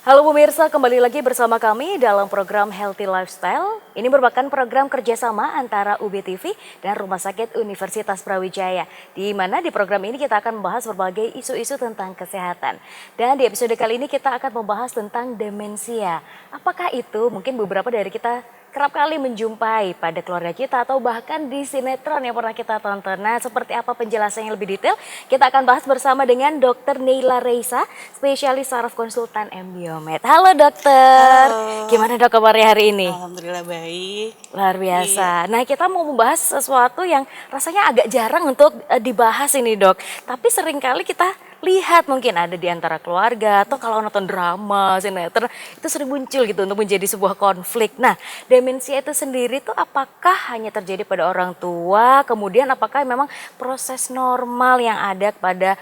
Halo pemirsa, kembali lagi bersama kami dalam program Healthy Lifestyle. Ini merupakan program kerjasama antara UB TV dan Rumah Sakit Universitas Brawijaya. Di mana di program ini kita akan membahas berbagai isu-isu tentang kesehatan. Dan di episode kali ini kita akan membahas tentang demensia. Apakah itu? Mungkin beberapa dari kita kerap kali menjumpai pada keluarga kita atau bahkan di sinetron yang pernah kita tonton. Nah, seperti apa penjelasannya lebih detail? Kita akan bahas bersama dengan Dr. Neila Reisa, spesialis saraf konsultan M-Biomed. Halo dokter, Halo. gimana dok kabarnya hari ini? Alhamdulillah baik. Luar Iya. biasa. Nah, kita mau membahas sesuatu yang rasanya agak jarang untuk dibahas ini dok. Tapi seringkali kita lihat mungkin ada di antara keluarga atau kalau nonton drama, sinetron itu sering muncul gitu untuk menjadi sebuah konflik. Nah, demensia itu sendiri tuh apakah hanya terjadi pada orang tua, kemudian apakah memang proses normal yang ada pada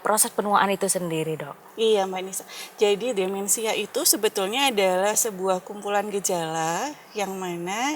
proses penuaan itu sendiri dok? Iya Mbak Nisa. Jadi demensia itu sebetulnya adalah sebuah kumpulan gejala yang mana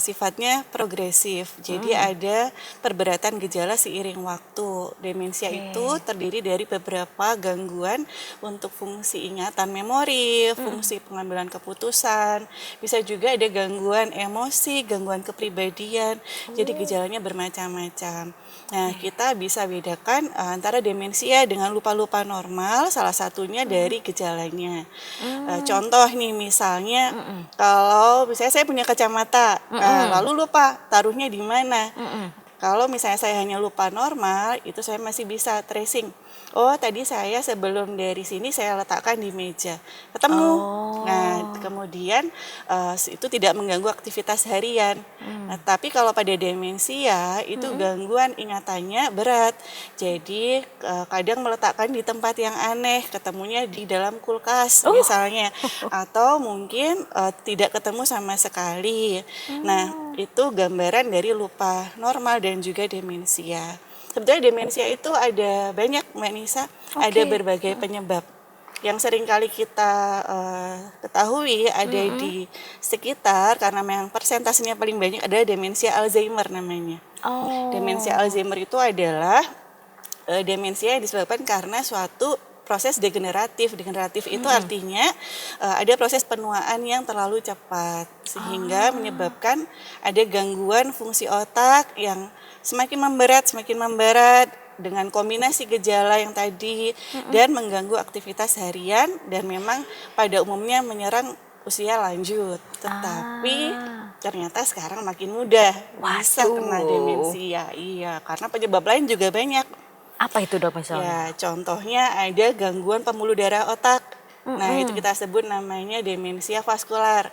sifatnya progresif. Jadi ada perberatan gejala seiring waktu. Demensia itu terdiri dari beberapa gangguan untuk fungsi ingatan memori, fungsi pengambilan keputusan. Bisa juga ada gangguan emosi, gangguan kepribadian. Jadi gejalanya bermacam-macam. Nah, kita bisa bedakan antara demensia dengan lupa-lupa normal, salah satunya dari gejalanya. Contoh nih, misalnya kalau misalnya saya punya kacamata, lalu lupa taruhnya di mana. Kalau misalnya saya hanya lupa normal, itu saya masih bisa tracing. Oh, tadi saya sebelum dari sini saya letakkan di meja. Ketemu. Nah, kemudian itu tidak mengganggu aktivitas harian. Nah, tapi kalau pada demensia itu gangguan ingatannya berat. Jadi kadang meletakkan di tempat yang aneh, ketemunya di dalam kulkas misalnya, atau mungkin tidak ketemu sama sekali. Nah, itu gambaran dari lupa normal dan juga demensia. Sebetulnya demensia itu ada banyak Mbak Nisa, ada berbagai penyebab. Yang sering kali kita ketahui ada di sekitar karena memang persentasenya paling banyak adalah demensia Alzheimer namanya. Demensia Alzheimer itu adalah demensia yang disebabkan karena suatu proses degeneratif. Degeneratif itu artinya ada proses penuaan yang terlalu cepat sehingga menyebabkan ada gangguan fungsi otak yang semakin memberat dengan kombinasi gejala yang tadi dan mengganggu aktivitas harian dan memang pada umumnya menyerang usia lanjut. Tetapi ternyata sekarang makin mudah bisa kena demensia. Iya, karena penyebab lain juga banyak. Apa itu dok misalnya? Ya, contohnya ada gangguan pembuluh darah otak. Nah, itu kita sebut namanya demensia vaskular.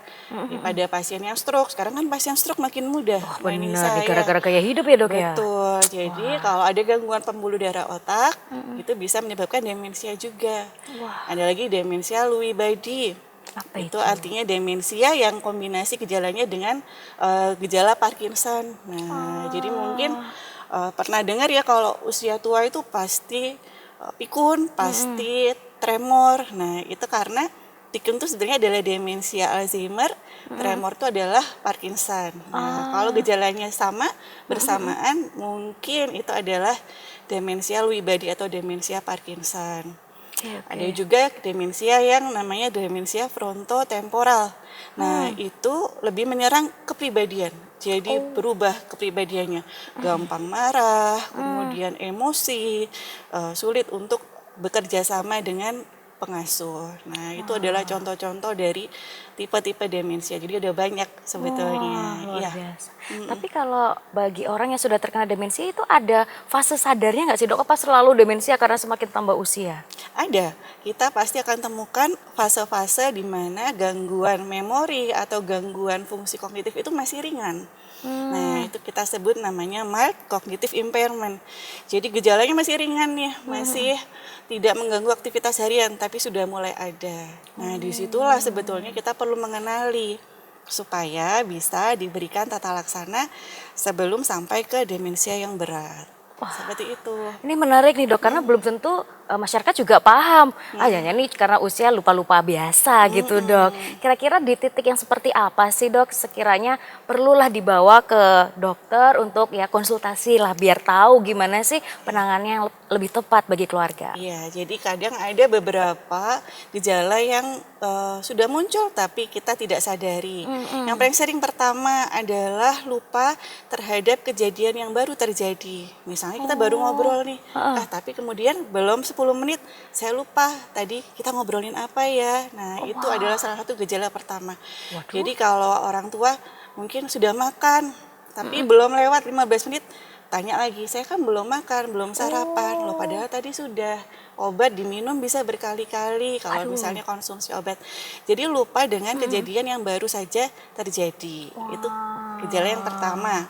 Pada pasien yang stroke, sekarang kan pasien stroke makin mudah. Benar, gara-gara gaya hidup ya dok ya? Betul, jadi kalau ada gangguan pembuluh darah otak, itu bisa menyebabkan demensia juga. Ada lagi demensia Lewy body. Apa Itu artinya demensia yang kombinasi gejalanya dengan gejala Parkinson. Nah, jadi mungkin pernah dengar ya kalau usia tua itu pasti pikun, pasti tremor. Nah, itu karena pikun itu sebenarnya adalah demensia Alzheimer, tremor itu adalah Parkinson. Nah, kalau gejalanya sama bersamaan, mungkin itu adalah demensia Lewy body atau demensia Parkinson. Ada juga demensia yang namanya demensia frontotemporal. Nah, itu lebih menyerang kepribadian. Jadi berubah kepribadiannya, gampang marah, kemudian emosi, sulit untuk bekerja sama dengan pengasuh. Nah, itu adalah contoh-contoh dari tipe-tipe demensia. Jadi ada banyak sebetulnya. Luar biasa. Tapi kalau bagi orang yang sudah terkena demensia itu ada fase sadarnya nggak sih dok? Apa selalu demensia karena semakin tambah usia? Ada, kita pasti akan temukan fase-fase di mana gangguan memori atau gangguan fungsi kognitif itu masih ringan. Nah, itu kita sebut namanya mild cognitive impairment. Jadi gejalanya masih ringan nih, masih tidak mengganggu aktivitas harian, tapi sudah mulai ada. Nah, disitulah sebetulnya kita perlu mengenali supaya bisa diberikan tata laksana sebelum sampai ke demensia yang berat. Seperti itu. Ini menarik nih dok, karena belum tentu masyarakat juga paham, jangan nih karena usia lupa-lupa biasa gitu dok. Kira-kira di titik yang seperti apa sih dok sekiranya perlulah dibawa ke dokter untuk ya konsultasi lah biar tahu gimana sih penanganannya yang lebih tepat bagi keluarga. Iya, jadi kadang ada beberapa gejala yang sudah muncul tapi kita tidak sadari. Yang paling sering pertama adalah lupa terhadap kejadian yang baru terjadi. Misalnya kita baru ngobrol nih, tapi kemudian belum 10 menit saya lupa tadi kita ngobrolin apa ya. Nah, itu adalah salah satu gejala pertama. Jadi kalau orang tua mungkin sudah makan tapi belum lewat 15 menit tanya lagi, saya kan belum makan, belum sarapan, loh padahal tadi sudah obat diminum bisa berkali-kali kalau misalnya konsumsi obat. Jadi lupa dengan kejadian yang baru saja terjadi. Itu gejala yang pertama.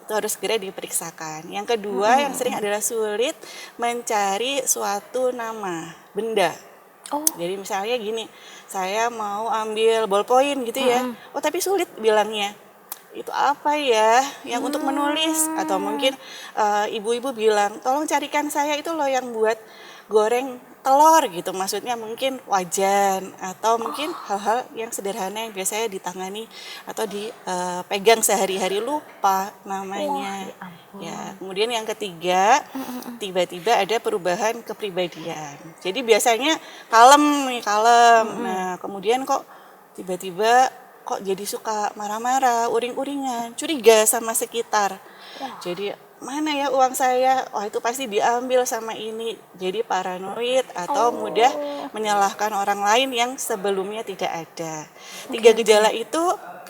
Itu harus segera diperiksakan. Yang kedua yang sering adalah sulit mencari suatu nama, benda. Jadi misalnya gini, saya mau ambil ballpoint gitu ya, tapi sulit bilangnya. Itu apa ya yang untuk menulis, atau mungkin ibu-ibu bilang tolong carikan saya itu loh yang buat goreng telur gitu, maksudnya mungkin wajan atau mungkin hal-hal yang sederhana yang biasanya ditangani atau dipegang sehari-hari, lupa namanya. Ya, kemudian yang ketiga, tiba-tiba ada perubahan kepribadian. Jadi biasanya kalem. Nah, kemudian kok tiba-tiba kok jadi suka marah-marah, uring-uringan, curiga sama sekitar. Jadi mana ya uang saya? Oh itu pasti diambil sama ini. Jadi paranoid atau mudah menyalahkan orang lain yang sebelumnya tidak ada. Tiga gejala itu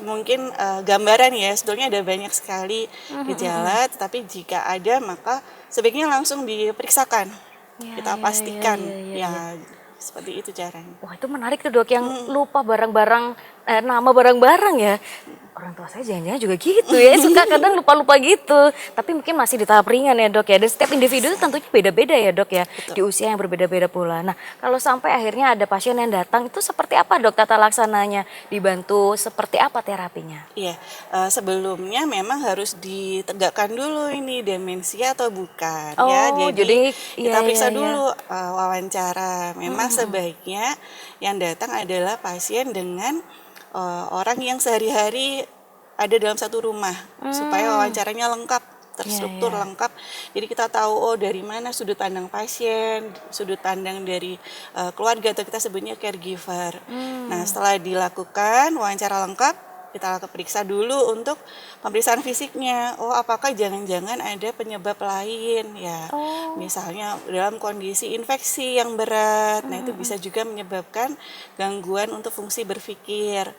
mungkin gambaran ya, sebetulnya ada banyak sekali gejala, tetapi jika ada maka sebaiknya langsung diperiksakan. Kita pastikan ya. Seperti itu caranya. Wah itu menarik tuh dok, yang lupa barang-barang, nama barang-barang ya. Orang tua saya jangan-jangan juga gitu ya, suka kadang lupa-lupa gitu. Tapi mungkin masih di tahap ringan ya dok ya, dan setiap individu itu tentunya beda-beda ya dok ya. Betul. Di usia yang berbeda-beda pula. Nah kalau sampai akhirnya ada pasien yang datang, itu seperti apa dok tata laksananya? Dibantu seperti apa terapinya? Iya, sebelumnya memang harus ditegakkan dulu ini demensia atau bukan ya. Jadi kita periksa dulu wawancara. Memang sebaiknya yang datang adalah pasien dengan orang yang sehari-hari ada dalam satu rumah supaya wawancaranya lengkap, terstruktur lengkap. Jadi kita tahu oh dari mana sudut pandang pasien, sudut pandang dari keluarga atau kita sebutnya caregiver. Nah, setelah dilakukan wawancara lengkap, kita periksa dulu untuk pemeriksaan fisiknya. Oh, apakah jangan-jangan ada penyebab lain ya. Misalnya dalam kondisi infeksi yang berat. Nah, itu bisa juga menyebabkan gangguan untuk fungsi berpikir.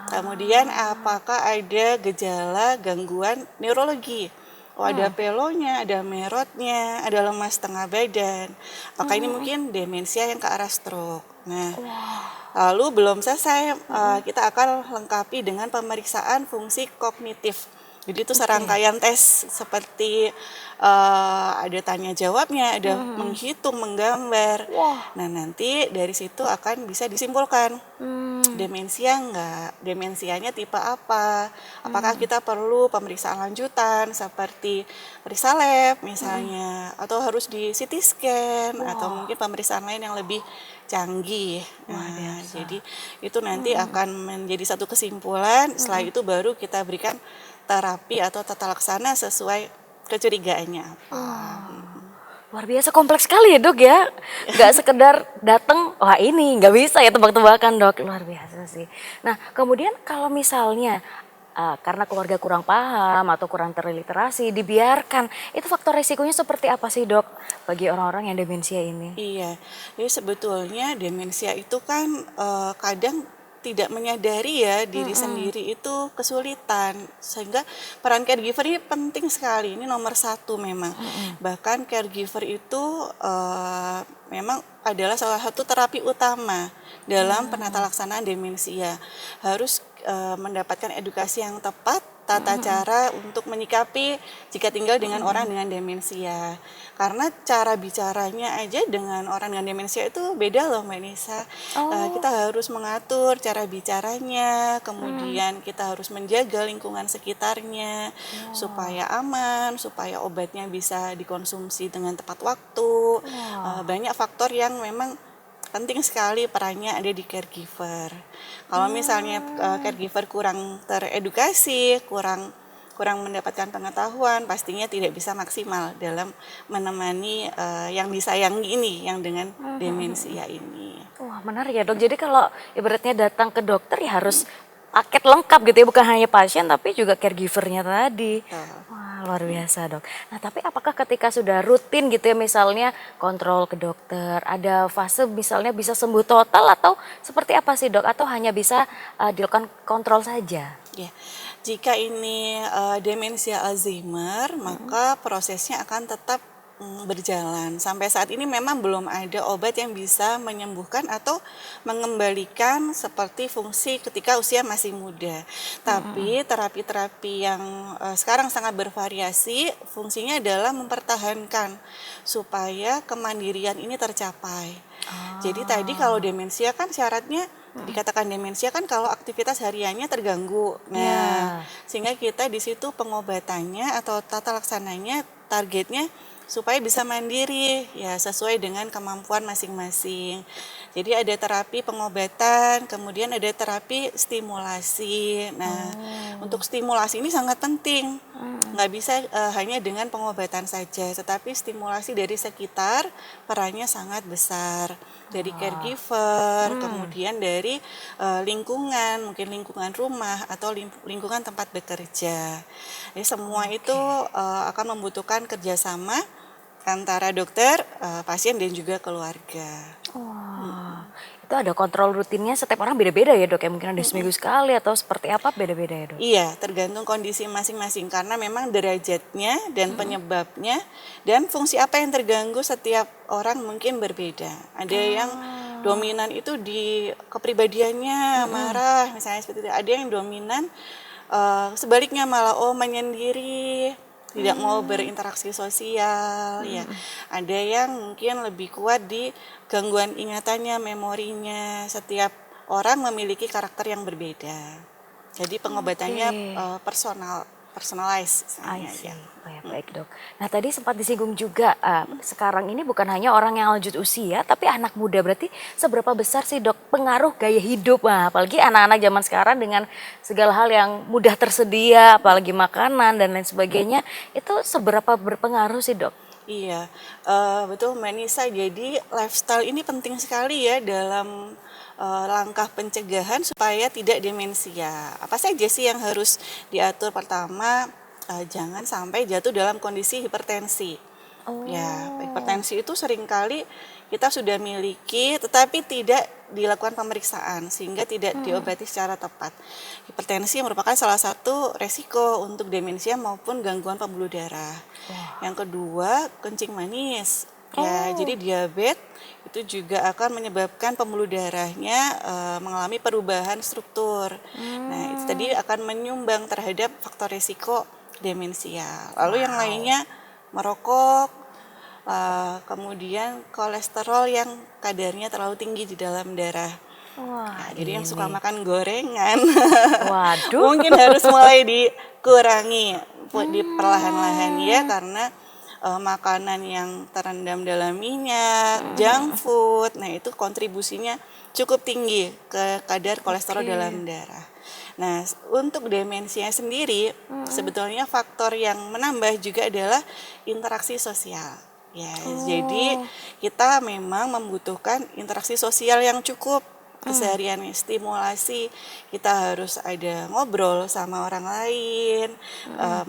Kemudian apakah ada gejala gangguan neurologi? Oh, ada pelonya, ada merotnya, ada lemas tengah badan. Apakah ini mungkin demensia yang ke arah stroke? Nah, lalu belum selesai, kita akan lengkapi dengan pemeriksaan fungsi kognitif. Jadi itu serangkaian tes seperti ada tanya jawabnya, ada menghitung, menggambar. Nah nanti dari situ akan bisa disimpulkan demensia enggak, demensianya tipe apa, apakah kita perlu pemeriksaan lanjutan seperti periksa lab misalnya, atau harus di CT scan atau mungkin pemeriksaan lain yang lebih canggih. Nah, jadi itu nanti akan menjadi satu kesimpulan. Setelah itu baru kita berikan terapi atau tata laksana sesuai kecurigaannya apa. Luar biasa kompleks sekali ya dok ya, nggak sekedar datang, wah ini nggak bisa ya tebak-tebakan dok, luar biasa sih. Nah kemudian kalau misalnya karena keluarga kurang paham atau kurang terliterasi, dibiarkan, itu faktor risikonya seperti apa sih dok bagi orang-orang yang demensia ini? Iya, jadi sebetulnya demensia itu kan kadang tidak menyadari ya diri sendiri itu kesulitan, sehingga peran caregiver ini penting sekali, ini nomor satu memang. Bahkan caregiver itu memang adalah salah satu terapi utama dalam penata laksanaan demensia. Harus mendapatkan edukasi yang tepat tata cara untuk menyikapi jika tinggal dengan orang dengan demensia. Karena cara bicaranya aja dengan orang dengan demensia itu beda loh Mbak Nisa. Oh, Kita harus mengatur cara bicaranya, kemudian kita harus menjaga lingkungan sekitarnya supaya aman, supaya obatnya bisa dikonsumsi dengan tepat waktu. wah. Banyak faktor yang memang penting sekali perannya ada di caregiver. Kalau misalnya caregiver kurang teredukasi, kurang kurang mendapatkan pengetahuan, pastinya tidak bisa maksimal dalam menemani yang disayangi ini, yang dengan demensia ini. Wah, menarik ya dok. Jadi kalau ibaratnya datang ke dokter ya harus paket lengkap gitu ya, bukan hanya pasien tapi juga caregivernya tadi. Betul. Wah, luar biasa dok. Nah tapi apakah ketika sudah rutin gitu ya misalnya kontrol ke dokter, ada fase misalnya bisa sembuh total atau seperti apa sih dok? Atau hanya bisa dilakukan kontrol saja? Ya, jika ini demensia Alzheimer, maka prosesnya akan tetap berjalan. Sampai saat ini memang belum ada obat yang bisa menyembuhkan atau mengembalikan seperti fungsi ketika usia masih muda. Tapi terapi-terapi yang sekarang sangat bervariasi, fungsinya adalah mempertahankan supaya kemandirian ini tercapai. Jadi tadi kalau Ah, demensia kan syaratnya dikatakan demensia kan kalau aktivitas hariannya terganggu. Nah, ya. sehingga kita di situ pengobatannya atau tata laksananya targetnya supaya bisa mandiri ya sesuai dengan kemampuan masing-masing. Jadi ada terapi pengobatan, kemudian ada terapi stimulasi. Nah, untuk Oh. stimulasi ini sangat penting. Nggak bisa hanya dengan pengobatan saja, tetapi stimulasi dari sekitar perannya sangat besar. Dari Wah. caregiver, Hmm. kemudian dari lingkungan, mungkin lingkungan rumah atau lingkungan tempat bekerja. Jadi semua itu Oke. akan membutuhkan kerjasama antara dokter, pasien dan juga keluarga. Wah, itu ada kontrol rutinnya setiap orang beda-beda ya dok ya? Mungkin ada seminggu sekali atau seperti apa beda-beda ya dok? Iya, tergantung kondisi masing-masing karena memang derajatnya dan penyebabnya dan fungsi apa yang terganggu setiap orang mungkin berbeda. Ada yang Ah, dominan itu di kepribadiannya marah misalnya seperti itu. Ada yang dominan sebaliknya malah menyendiri, tidak mau berinteraksi sosial, ya. Ada yang mungkin lebih kuat di gangguan ingatannya, memorinya. Setiap orang memiliki karakter yang berbeda. Jadi oke. pengobatannya personalized I misalnya see. ya. Oh ya, baik dok. Nah tadi sempat disinggung juga, sekarang ini bukan hanya orang yang lanjut usia, tapi anak muda. Berarti seberapa besar sih dok pengaruh gaya hidup? Nah, apalagi anak-anak zaman sekarang dengan segala hal yang mudah tersedia, apalagi makanan dan lain sebagainya, itu seberapa berpengaruh sih dok? Iya, betul Mbak Nisa. Jadi lifestyle ini penting sekali ya dalam langkah pencegahan supaya tidak demensia. Apa saja sih yang harus diatur? Pertama, jangan sampai jatuh dalam kondisi hipertensi. Ya, Oh, hipertensi itu seringkali kita sudah miliki tetapi tidak dilakukan pemeriksaan sehingga tidak diobati secara tepat. Hipertensi merupakan salah satu resiko untuk demensia maupun gangguan pembuluh darah. wah, Yang kedua, kencing manis. Ya, jadi oh, diabetes itu juga akan menyebabkan pembuluh darahnya mengalami perubahan struktur. Nah, itu tadi hmm, akan menyumbang terhadap faktor risiko demensia. Lalu yang wow, lainnya merokok, kemudian kolesterol yang kadarnya terlalu tinggi di dalam darah. wah Nah, jadi yang suka ini, makan gorengan waduh, mungkin harus mulai dikurangi di perlahan-lahan ya hmm, karena makanan yang terendam dalam minyak, junk food, nah itu kontribusinya cukup tinggi ke kadar kolesterol oke, dalam darah. Nah, untuk demensia sendiri sebetulnya faktor yang menambah juga adalah interaksi sosial. Ya, jadi oh, kita memang membutuhkan interaksi sosial yang cukup keseharian stimulasi kita harus ada ngobrol sama orang lain,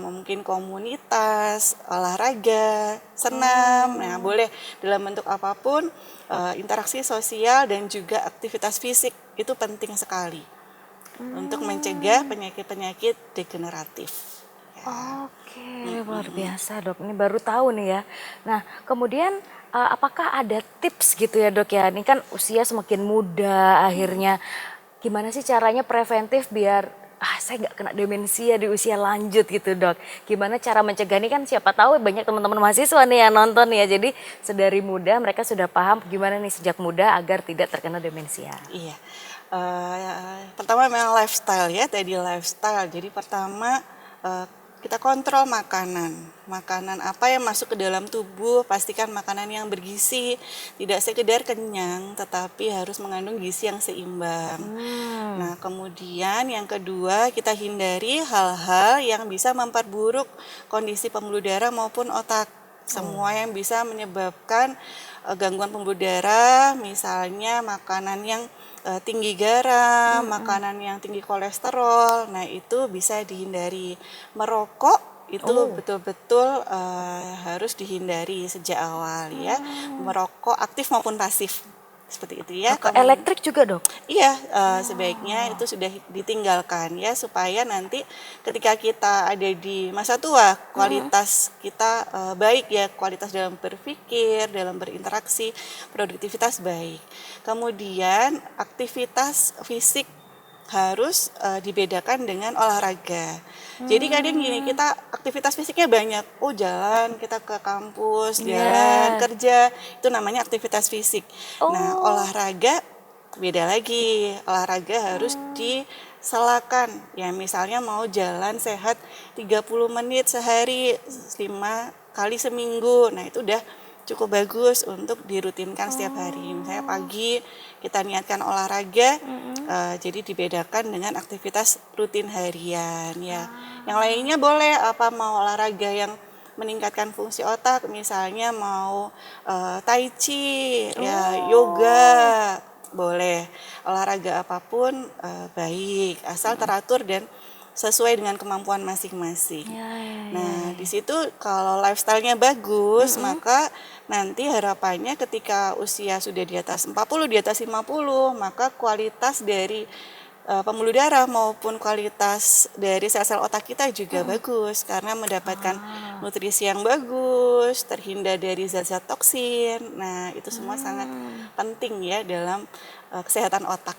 mungkin komunitas, olahraga, senam, nah oh. boleh dalam bentuk apapun interaksi sosial dan juga aktivitas fisik itu penting sekali untuk mencegah Hmm, penyakit-penyakit degeneratif. Ya. oke, luar biasa dok. Ini baru tahu nih ya. Nah, kemudian apakah ada tips gitu ya dok ya? Ini kan usia semakin muda akhirnya. Gimana sih caranya preventif biar saya nggak kena demensia di usia lanjut gitu dok. Gimana cara mencegah ini, kan siapa tahu banyak teman-teman mahasiswa nih yang nonton ya. Jadi sedari muda mereka sudah paham gimana nih sejak muda agar tidak terkena demensia. Iya. Pertama memang lifestyle ya, tadi lifestyle. Jadi pertama kita kontrol makanan. Makanan apa yang masuk ke dalam tubuh, pastikan makanan yang bergizi, tidak sekedar kenyang, tetapi harus mengandung gizi yang seimbang. Nah, kemudian yang kedua, kita hindari hal-hal yang bisa memperburuk kondisi pembuluh darah maupun otak. Semua yang bisa menyebabkan gangguan pembuluh darah, misalnya makanan yang tinggi garam, makanan yang tinggi kolesterol, nah itu bisa dihindari. Merokok itu betul-betul harus dihindari sejak awal ya. Merokok aktif maupun pasif. Seperti itu ya. Rokok elektrik juga dok? Iya, sebaiknya itu sudah ditinggalkan ya, supaya nanti ketika kita ada di masa tua kualitas kita baik ya, kualitas dalam berpikir, dalam berinteraksi, produktivitas baik. Kemudian aktivitas fisik harus dibedakan dengan olahraga. Jadi kadang gini, kita aktivitas fisiknya banyak, jalan, kita ke kampus, jalan, kerja, itu namanya aktivitas fisik. Nah, olahraga beda lagi, olahraga harus diselakan. Ya misalnya mau jalan sehat 30 menit sehari, 5 kali seminggu, nah itu udah cukup bagus untuk dirutinkan setiap hari. Misalnya pagi kita niatkan olahraga, jadi dibedakan dengan aktivitas rutin harian ya. Yang lainnya boleh mau olahraga yang meningkatkan fungsi otak, misalnya mau tai chi, ya yoga, boleh. Olahraga apapun baik, asal teratur dan sesuai dengan kemampuan masing-masing. Nah, di situ kalau lifestyle-nya bagus, maka nanti harapannya ketika usia sudah di atas 40, di atas 50, maka kualitas dari pembuluh darah maupun kualitas dari sel-sel otak kita juga bagus, karena mendapatkan nutrisi yang bagus, terhindar dari zat-zat toksin. Nah, itu semua sangat penting ya dalam kesehatan otak.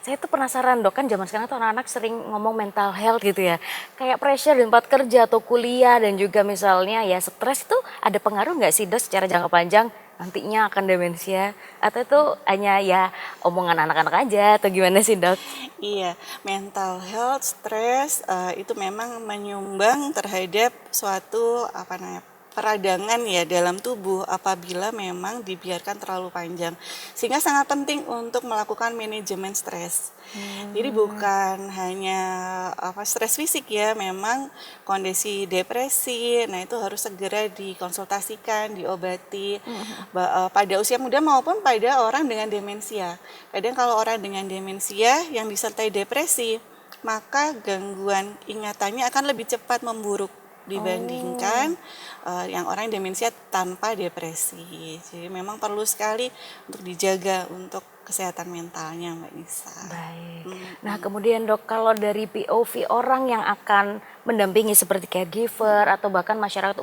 Saya tuh penasaran dok, kan zaman sekarang tuh anak-anak sering ngomong mental health gitu ya. Kayak pressure di tempat kerja atau kuliah dan juga misalnya ya stres, itu ada pengaruh nggak sih dok secara jangka panjang nantinya akan demensia? Atau itu hanya ya omongan anak-anak aja atau gimana sih dok? Iya, mental health, stres itu memang menyumbang terhadap suatu peradangan ya dalam tubuh apabila memang dibiarkan terlalu panjang. Sehingga sangat penting untuk melakukan manajemen stres. Jadi bukan hanya stres fisik ya, memang kondisi depresi. Nah, itu harus segera dikonsultasikan, diobati pada usia muda maupun pada orang dengan demensia. Kadang kalau orang dengan demensia yang disertai depresi, maka gangguan ingatannya akan lebih cepat memburuk dibandingkan yang orang demensia tanpa depresi. Jadi memang perlu sekali untuk dijaga untuk kesehatan mentalnya, Mbak Nisa. Baik. Nah kemudian dok, kalau dari POV orang yang akan mendampingi seperti caregiver atau bahkan masyarakat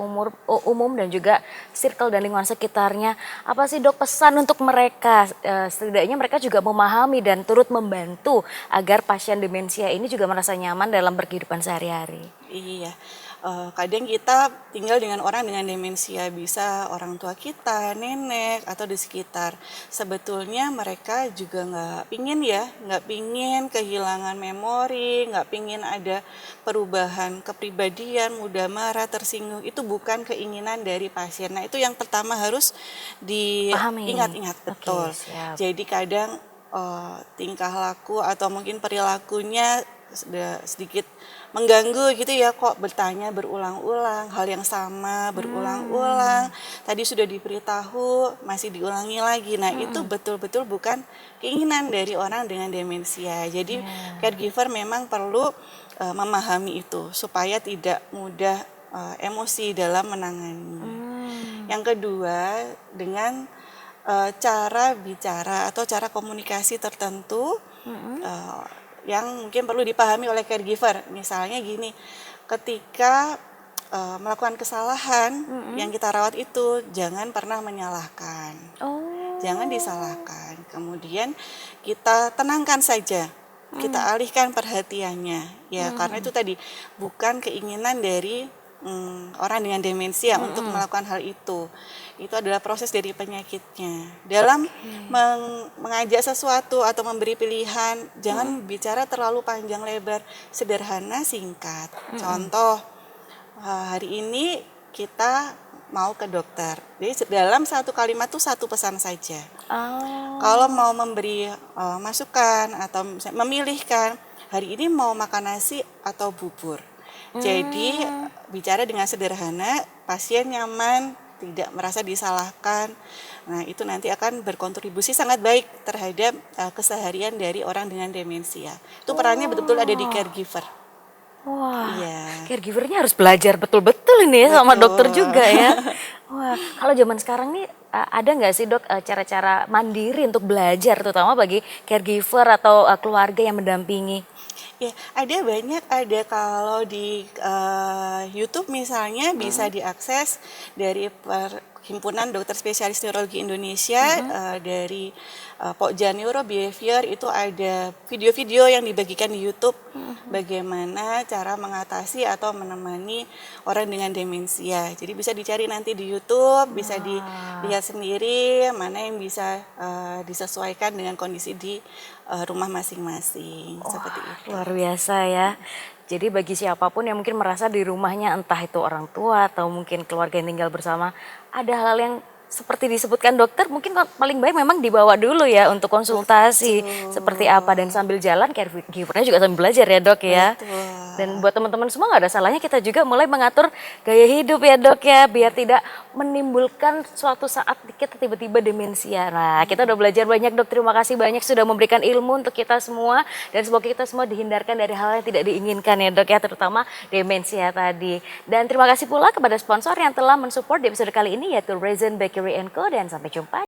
umum dan juga circle dan lingkungan sekitarnya, apa sih dok pesan untuk mereka? Setidaknya mereka juga memahami dan turut membantu agar pasien demensia ini juga merasa nyaman dalam berkehidupan sehari-hari. Iya. Kadang kita tinggal dengan orang dengan demensia, bisa orang tua kita, nenek, atau di sekitar. Sebetulnya mereka juga nggak pingin kehilangan memori, nggak pingin ada perubahan kepribadian, mudah marah, tersinggung. Itu bukan keinginan dari pasien. Nah, itu yang pertama harus diingat-ingat, betul. Jadi kadang tingkah laku atau mungkin perilakunya sudah sedikit mengganggu gitu ya, kok bertanya berulang-ulang hal yang sama berulang-ulang, tadi sudah diberitahu masih diulangi lagi. Nah itu betul-betul bukan keinginan dari orang dengan demensia. Jadi caregiver memang perlu memahami itu supaya tidak mudah emosi dalam menangani. Yang kedua, dengan cara bicara atau cara komunikasi tertentu yang mungkin perlu dipahami oleh caregiver. Misalnya gini, ketika melakukan kesalahan yang kita rawat itu jangan pernah menyalahkan, jangan disalahkan. Kemudian kita tenangkan saja. kita alihkan perhatiannya ya, karena itu tadi bukan keinginan dari orang dengan demensia untuk melakukan hal itu. Itu adalah proses dari penyakitnya. Dalam mengajak sesuatu atau memberi pilihan, jangan bicara terlalu panjang lebar, sederhana, singkat. Contoh, hari ini kita mau ke dokter. Jadi dalam satu kalimat tuh satu pesan saja. Oh. Kalau mau memberi masukan atau misalnya memilihkan, hari ini mau makan nasi atau bubur. Jadi bicara dengan sederhana, pasien nyaman, tidak merasa disalahkan. Nah, itu nanti akan berkontribusi sangat baik terhadap keseharian dari orang dengan demensia. Itu perannya betul-betul ada di caregiver. Wah, Iya. caregivernya harus belajar betul-betul ini ya sama Betul. dokter juga ya. Wah, kalau zaman sekarang nih ada nggak sih dok cara-cara mandiri untuk belajar terutama bagi caregiver atau keluarga yang mendampingi? Ya, ada banyak, ada kalau di YouTube misalnya bisa diakses dari Perhimpunan Dokter Spesialis Neurologi Indonesia, dari Pokja Neuro Behavior, itu ada video-video yang dibagikan di YouTube bagaimana cara mengatasi atau menemani orang dengan demensia. Jadi bisa dicari nanti di YouTube, bisa dilihat sendiri mana yang bisa disesuaikan dengan kondisi di rumah masing-masing. Seperti itu. Luar biasa ya. Jadi bagi siapapun yang mungkin merasa di rumahnya entah itu orang tua atau mungkin keluarga yang tinggal bersama, ada hal-hal yang seperti disebutkan dokter mungkin paling baik memang dibawa dulu ya untuk konsultasi seperti apa, dan sambil jalan caregivernya juga sambil belajar ya dok ya. Betul. Dan buat teman-teman semua nggak ada salahnya kita juga mulai mengatur gaya hidup ya dok ya, biar tidak menimbulkan suatu saat kita tiba-tiba demensia. Nah kita udah belajar banyak dok, terima kasih banyak sudah memberikan ilmu untuk kita semua, dan semoga kita semua dihindarkan dari hal yang tidak diinginkan ya dok ya, terutama demensia tadi. Dan terima kasih pula kepada sponsor yang telah mensupport di episode kali ini, yaitu Raisin Bakery & Co, dan sampai jumpa